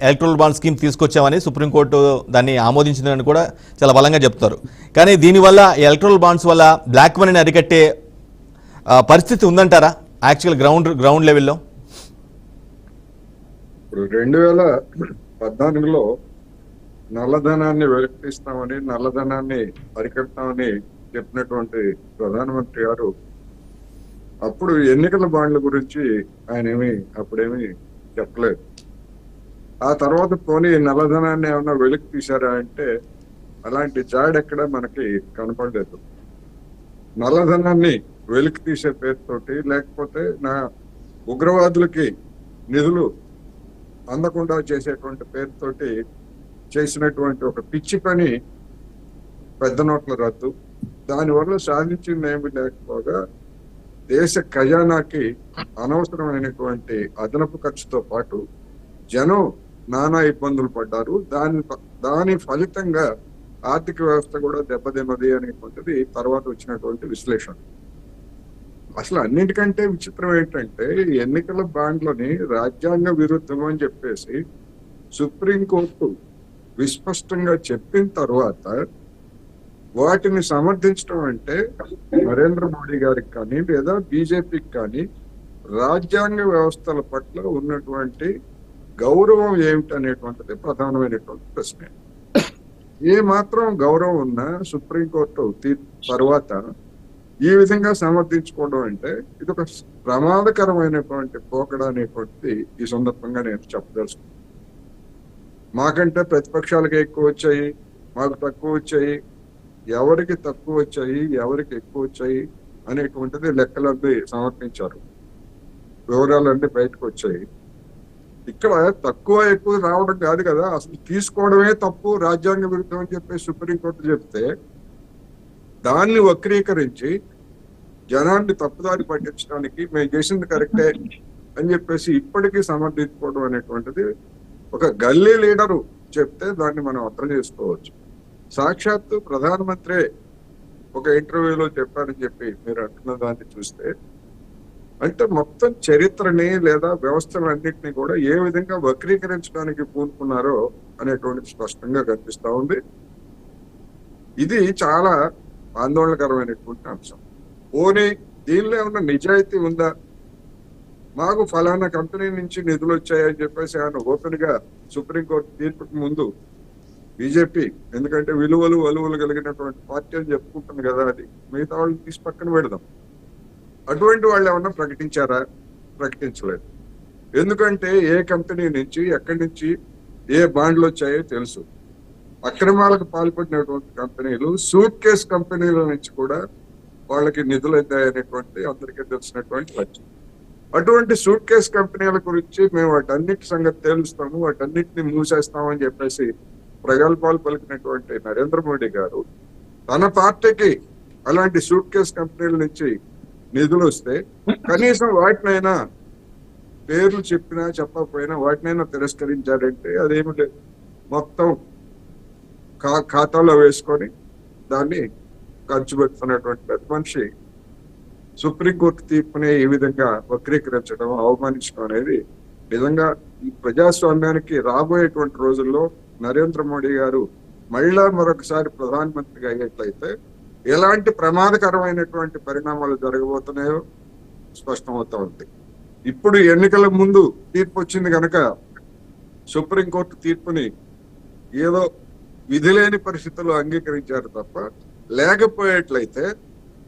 Electoral bond scheme తీసుకొచ్చామని supreme court దాన్ని ఆమోదించిందని కూడా చాలా బలంగా చెప్తారు. కానీ దీనివల్ల ఎలక్ట్రల్ బాండ్స్ వల్ల బ్లాక్ మనీని అరికట్టే పరిస్థితి ఉందంటారా యాక్చువల్ గ్రౌండ్ లెవెల్లో? ఇప్పుడు 2014లో నల్లధనాన్ని వెలికిస్తామని, నల్లధనాన్ని అరికడతామని చెప్పినటువంటి ప్రధానమంత్రి గారు అప్పుడు ఎన్నికల బాండ్ల గురించి ఆయన అప్పుడేమి చెప్పలేదు. ఆ తర్వాత పోనీ నల్లధనాన్ని ఏమన్నా వెలికి తీశారా అంటే అలాంటి జాడెక్కడ మనకి కనపడలేదు. నల్లధనాన్ని వెలికి తీసే పేరుతోటి, లేకపోతే ఉగ్రవాదులకి నిధులు అందకుండా చేసేటువంటి పేరుతోటి చేసినటువంటి ఒక పిచ్చి పని పెద్ద నోట్ల రద్దు. దానివల్ల సాధించింది ఏమి లేకపోగా దేశ ఖజానాకి అనవసరమైనటువంటి అదనపు ఖర్చుతో పాటు జనం నానా ఇబ్బందులు పడ్డారు. దాని ఫలితంగా ఆర్థిక వ్యవస్థ కూడా దెబ్బతిన్నది అనేటువంటిది తర్వాత వచ్చినటువంటి విశ్లేషణ. అసలు అన్నిటికంటే విచిత్రం ఏంటంటే ఎన్నికల బాండ్లని రాజ్యాంగ విరుద్ధం అని చెప్పేసి సుప్రీంకోర్టు విస్పష్టంగా చెప్పిన తర్వాత వాటిని సమర్థించడం అంటే నరేంద్ర మోడీ గారికి కానీ లేదా బీజేపీకి కానీ రాజ్యాంగ వ్యవస్థల పట్ల ఉన్నటువంటి గౌరవం ఏమిటనేటువంటిది ప్రధానమైనటువంటి ప్రశ్న. ఏ మాత్రం గౌరవం ఉన్నా సుప్రీంకోర్టు తీర్పు తర్వాత ఈ విధంగా సమర్థించుకోవడం అంటే ఇది ఒక ప్రమాదకరమైనటువంటి పోకడ అనేటువంటిది ఈ సందర్భంగా నేను చెప్పదలుచుకున్నాను. మాకంటే ప్రతిపక్షాలకి ఎక్కువ వచ్చాయి, మాకు తక్కువ వచ్చాయి, ఎవరికి తక్కువ వచ్చాయి, ఎవరికి ఎక్కువ వచ్చాయి అనేటువంటిది లెక్కలన్నీ సమర్పించారు, వివరాలన్నీ బయటకు వచ్చాయి. ఇక్కడ తక్కువ ఎక్కువ రావడం కాదు కదా, అసలు తీసుకోవడమే తప్పు, రాజ్యాంగ విరుద్ధం అని చెప్పి సుప్రీంకోర్టు చెప్తే దాన్ని వక్రీకరించి జనాన్ని తప్పుదారి పట్టించడానికి మేము చేసింది కరెక్టే అని చెప్పేసి ఇప్పటికీ సమర్థించుకోవడం అనేటువంటిది ఒక గల్లీ లీడరు చెప్తే దాన్ని మనం అర్థం చేసుకోవచ్చు. సాక్షాత్తు ప్రధానమంత్రి ఒక ఇంటర్వ్యూలో చెప్పారని చెప్పి మీరు అంటున్న దాన్ని చూస్తే అంటే మొత్తం చరిత్రని లేదా వ్యవస్థలన్నింటినీ కూడా ఏ విధంగా వక్రీకరించడానికి పూనుకున్నారో అనేటువంటిది స్పష్టంగా కనిపిస్తా ఉంది. ఇది చాలా ఆందోళనకరమైనటువంటి అంశం. పోనీ దీనిలో ఏమన్నా నిజాయితీ ఉందా? మాకు ఫలానా కంపెనీ నుంచి నిధులు వచ్చాయని చెప్పేసి ఆయన ఓపెన్ గా సుప్రీంకోర్టు తీర్పుకు ముందు బీజేపీ, ఎందుకంటే వలువలు కలిగినటువంటి పార్టీ అని చెప్పుకుంటుంది కదా, అది మిగతా వాళ్ళు తీసి పక్కన పెడదాం. అటువంటి వాళ్ళు ఏమన్నా ప్రకటించారా? ప్రకటించలేదు. ఎందుకంటే ఏ కంపెనీ నుంచి ఎక్కడి నుంచి ఏ బాండ్లు వచ్చాయో తెలుసు. అక్రమాలకు పాల్పడినటువంటి కంపెనీలు, సూట్ కేస్ కంపెనీల నుంచి కూడా వాళ్ళకి నిధులు అవుతాయనేటువంటి అందరికీ తెలిసినటువంటి లక్ష్యం. అటువంటి సూట్ కేస్ కంపెనీల గురించి మేము వాటన్నిటి సంగతి తేలుస్తాము, వాటన్నిటిని మూసేస్తామని చెప్పేసి ప్రగల్భాలు పలికినటువంటి నరేంద్ర మోడీ గారు తన పార్టీకి అలాంటి సూట్ కేస్ కంపెనీల నుంచి నిధులు వస్తే కనీసం వాటినైనా పేర్లు చెప్పినా చెప్పకపోయినా వాటినైనా తిరస్కరించారంటే అదేమి లేదు. మొత్తం ఖాతాలో వేసుకొని దాన్ని ఖర్చు పెడుతున్నటువంటి పెద్ద మనిషి సుప్రీంకోర్టు తీర్పుని ఈ విధంగా వక్రీకరించడం, అవమానించడం అనేది నిజంగా ఈ ప్రజాస్వామ్యానికి రాబోయేటువంటి రోజుల్లో నరేంద్ర మోడీ గారు మళ్ళా మరొకసారి ప్రధానమంత్రిగా అయ్యేట్లయితే ఎలాంటి ప్రమాదకరమైనటువంటి పరిణామాలు జరగబోతున్నాయో స్పష్టమవుతా ఉంది. ఇప్పుడు ఎన్నికల ముందు తీర్పు వచ్చింది కనుక సుప్రీంకోర్టు తీర్పుని ఏదో విధి లేని పరిస్థితుల్లో అంగీకరించారు తప్ప, లేకపోయేట్లయితే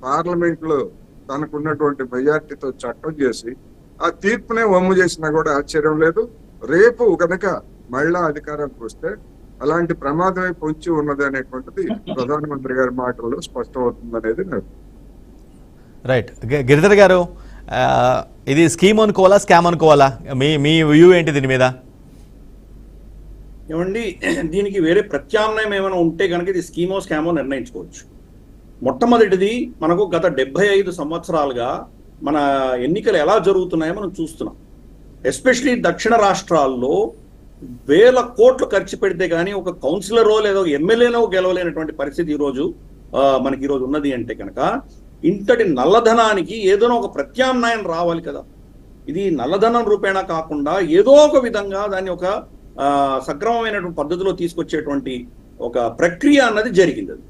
పార్లమెంట్ లో తనకున్నటువంటి మెజార్టీతో చట్టం చేసి ఆ తీర్పునే వమ్ము చేసినా కూడా ఆశ్చర్యం లేదు. రేపు కనుక మళ్ళా అధికారానికి వస్తే అలాంటి ప్రమాదమే పొంచి ఉన్నది అనేటువంటిది ప్రధానమంత్రి గారి మాటల్లో స్పష్టం అవుతుంది అనేది రైట్. గిరిధర్ గారు, ఇది స్కీమ్ అనుకోవాలా, స్కామ్ అనుకోవాలా? మీ వ్యూ ఏంటి దీని మీద? ఏమండి, దీనికి వేరే ప్రత్యామ్నాయం ఏమైనా ఉంటే కనుక ఇది స్కీమో స్కామో నిర్ణయించుకోవచ్చు. మొట్టమొదటిది, మనకు గత 75 సంవత్సరాలుగా మన ఎన్నికలు ఎలా జరుగుతున్నాయో మనం చూస్తున్నాం. ఎస్పెషలీ దక్షిణ రాష్ట్రాల్లో వేల కోట్లు ఖర్చు పెడితే కానీ ఒక కౌన్సిలరో లేదా ఎమ్మెల్యేనో గెలవలేనటువంటి పరిస్థితి మనకి ఈరోజు ఉన్నది. అంటే కనుక ఇంతటి నల్లధనానికి ఏదైనా ఒక ప్రత్యామ్నాయం రావాలి కదా. ఇది నల్లధనం రూపేణా కాకుండా ఏదో ఒక విధంగా దాన్ని ఒక సక్రమమైనటువంటి పద్ధతిలో తీసుకొచ్చేటువంటి ఒక ప్రక్రియ అన్నది జరిగింది. అది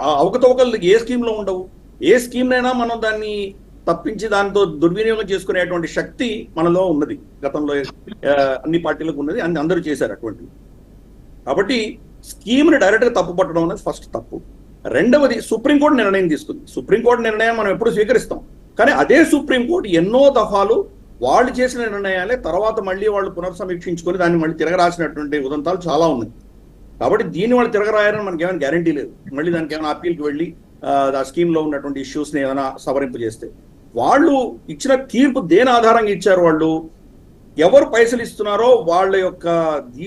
ఆ అవకతవకలు ఏ స్కీమ్లో ఉండవు. ఏ స్కీమ్నైనా మనం దాన్ని తప్పించి దాంతో దుర్వినియోగం చేసుకునేటువంటి శక్తి మనలో ఉన్నది. గతంలో అన్ని పార్టీలకు ఉన్నది, అందరూ చేశారు అటువంటివి. కాబట్టి స్కీమ్ని డైరెక్ట్గా తప్పు పట్టడం అనేది ఫస్ట్ తప్పు. రెండవది, సుప్రీంకోర్టు నిర్ణయం తీసుకుంది. సుప్రీంకోర్టు నిర్ణయం మనం ఎప్పుడు స్వీకరిస్తాం, కానీ అదే సుప్రీంకోర్టు ఎన్నో దఫాలు వాళ్ళు చేసిన నిర్ణయాలే తర్వాత మళ్ళీ వాళ్ళు పునర్సమీక్షించుకొని దాన్ని మళ్ళీ తిరగరాసినటువంటి ఉదంతాలు చాలా ఉన్నాయి. కాబట్టి దీన్ని వాళ్ళు తిరగరాయాలని మనకి ఏమైనా గ్యారంటీ లేదు. మళ్ళీ దానికి ఏమైనా అప్పీల్కి వెళ్ళి ఆ స్కీమ్లో ఉన్నటువంటి ఇష్యూస్ని ఏమైనా సవరింపు చేస్తే, వాళ్ళు ఇచ్చిన తీర్పు దేని ఆధారంగా ఇచ్చారు, వాళ్ళు ఎవరు పైసలు ఇస్తున్నారో వాళ్ళ యొక్క